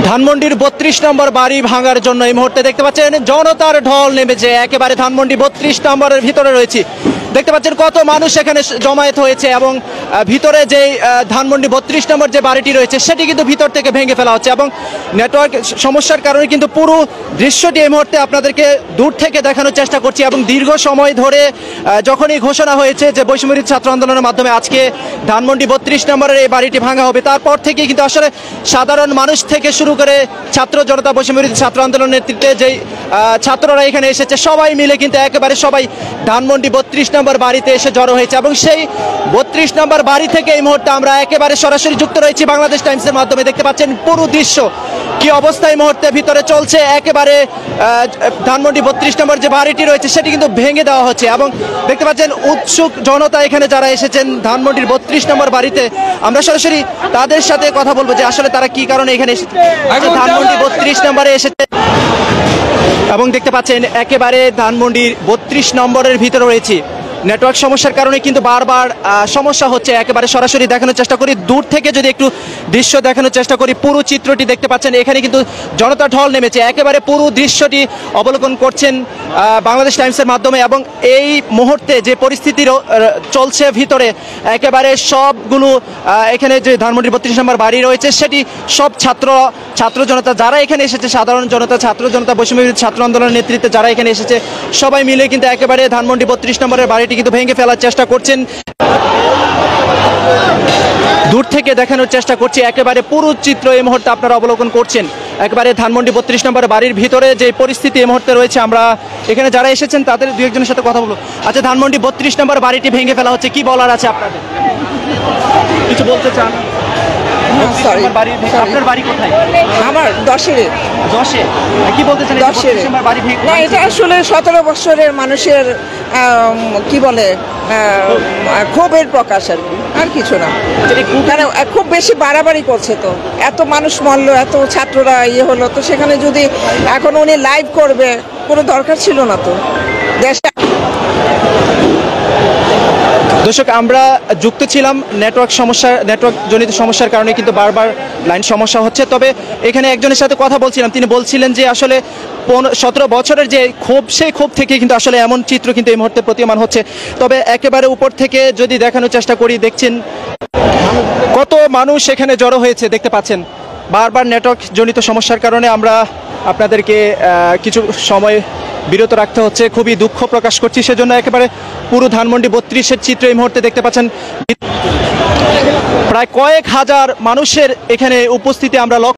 ধানমন্ডির ৩২ নম্বর বাড়ি ভাঙার জন্য এই মুহূর্তে দেখতে পাচ্ছেন জনতার ঢল নেমেছে। একেবারে ধানমন্ডি ৩২ নম্বরের ভিতরে রয়েছে, দেখতে পাচ্ছেন কত মানুষ এখানে জমায়েত হয়েছে এবং ভিতরে যে ধানমন্ডি ৩২ নম্বর যে বাড়িটি রয়েছে সেটি কিন্তু ভিতর থেকে ভেঙে ফেলা হচ্ছে এবং নেটওয়ার্ক সমস্যার কারণে কিন্তু পুরো দৃশ্যটি এই মুহূর্তে আপনাদেরকে দূর থেকে দেখানোর চেষ্টা করছি। এবং দীর্ঘ সময় ধরে যখনই ঘোষণা হয়েছে যে বৈষম্যবিরোধী ছাত্র আন্দোলনের মাধ্যমে আজকে ধানমন্ডি ৩২ নম্বরের এই বাড়িটি ভাঙা হবে, তারপর থেকে কিন্তু আসলে সাধারণ মানুষ থেকে শুরু করে ছাত্র জনতা বৈষম্যবিরোধী ছাত্র আন্দোলনের নেতৃত্বে যেই ছাত্ররা এখানে এসেছে সবাই মিলে কিন্তু একেবারে সবাই ধানমন্ডি ৩২ নম্বর বাড়িতে এসে জড়ো হয়েছে। এবং সেই ৩২ নম্বর বাড়ি থেকে এই মুহূর্তে আমরা একেবারে সরাসরি যুক্ত রয়েছি বাংলাদেশ টাইমসের মাধ্যমে। দেখতে পাচ্ছেন পুরো দৃশ্য কি অবস্থা এই মুহূর্তে ভিতরে চলছে। একেবারে ধানমন্ডি ৩২ নম্বর যে বাড়িটি রয়েছে সেটি কিন্তু ভেঙে দেওয়া হচ্ছে এবং দেখতে পাচ্ছেন উৎসুক জনতা এখানে যারা এসেছেন ধানমন্ডির ৩২ নম্বর বাড়িতে। আমরা সরাসরি তাদের সাথে কথা বলবো যে আসলে তারা কি কারণে এখানে এসেছে, ধানমন্ডি ৩২ নম্বরে এসেছে এবং দেখতে পাচ্ছেন একেবারে ধানমন্ডির ৩২ নম্বরের ভিতরে রয়েছে। নেটওয়ার্ক সমস্যার কারণে কিন্তু বারবার সমস্যা হচ্ছে। একেবারে সরাসরি দেখানোর চেষ্টা করি, দূর থেকে যদি একটু দৃশ্য দেখানোর চেষ্টা করি, পুরো চিত্রটি দেখতে পাচ্ছেন। এখানে কিন্তু জনতা ঢল নেমেছে, একেবারে পুরো দৃশ্যটি অবলোকন করছেন বাংলাদেশ টাইমসের মাধ্যমে। এবং এই মুহূর্তে যে পরিস্থিতি চলছে ভিতরে, একেবারে সবগুলো এখানে যে ধানমন্ডি ৩২ নম্বর বাড়ি রয়েছে সেটি সব ছাত্র জনতা যারা এখানে এসেছে, সাধারণ জনতা, ছাত্র জনতা বৈষম্যবিরোধী ছাত্র আন্দোলনের নেতৃত্বে যারা এখানে এসেছে সবাই মিলে কিন্তু একেবারে ধানমন্ডি ৩২ নম্বরের বাড়িটি কিন্তু ভেঙে ফেলার চেষ্টা করছেন। দূর থেকে দেখানোর চেষ্টা করছি, একেবারে পুরো চিত্র এই মুহূর্তে আপনারা অবলোকন করছেন। একেবারে ধানমন্ডি ৩২ নম্বর বাড়ির ভিতরে যে পরিস্থিতি এই মুহূর্তে রয়েছে, আমরা এখানে যারা এসেছেন তাদের দু একজনের সাথে কথা বলবো। আচ্ছা, ধানমন্ডি ৩২ নম্বর বাড়িটি ভেঙে ফেলা হচ্ছে, কি বলার আছে আপনাদের? কিছু বলতে চান? আপনার বাড়ি কোথায়? আমার 10-এ। কি বলতে চান? 10-এ না, এটা আসলে 17 বছরের মানুষের কি বলে ক্ষোভের প্রকাশ আর কি, আর কিছু না। কারণ খুব বেশি বাড়াবাড়ি করছে, তো এত মানুষ মরলো, এত ছাত্ররা হলো, তো সেখানে যদি এখন উনি লাইভ করবে, কোনো দরকার ছিল না তো দেশে। দর্শক, আমরা যুক্ত ছিলাম নেটওয়ার্ক জনিত সমস্যার কারণে কিন্তু বারবার লাইন সমস্যা হচ্ছে। তবে এখানে একজনের সাথে কথা বলছিলাম, তিনি বলছিলেন যে আসলে 17 বছরের যে ক্ষোভ, সেই ক্ষোভ থেকে কিন্তু আসলে এমন চিত্র কিন্তু এই মুহূর্তে প্রতীয়মান হচ্ছে। তবে একেবারে উপর থেকে যদি দেখানোর চেষ্টা করি, দেখছেন কত মানুষ এখানে জড়ো হয়েছে, দেখতে পাচ্ছেন। বারবার নেটওয়ার্ক জনিত সমস্যার কারণে আমরা আপনাদেরকে কিছু সময় বিরত রাখতে হচ্ছে, খুবই দুঃখ প্রকাশ করছি সেজন্য। একেবারে পুরো ধানমন্ডি ৩২-এর চিত্র এই মুহূর্তে দেখতে পাচ্ছেন, প্রায় কয়েক হাজার মানুষের এখানে উপস্থিতি আমরা লক্ষ্য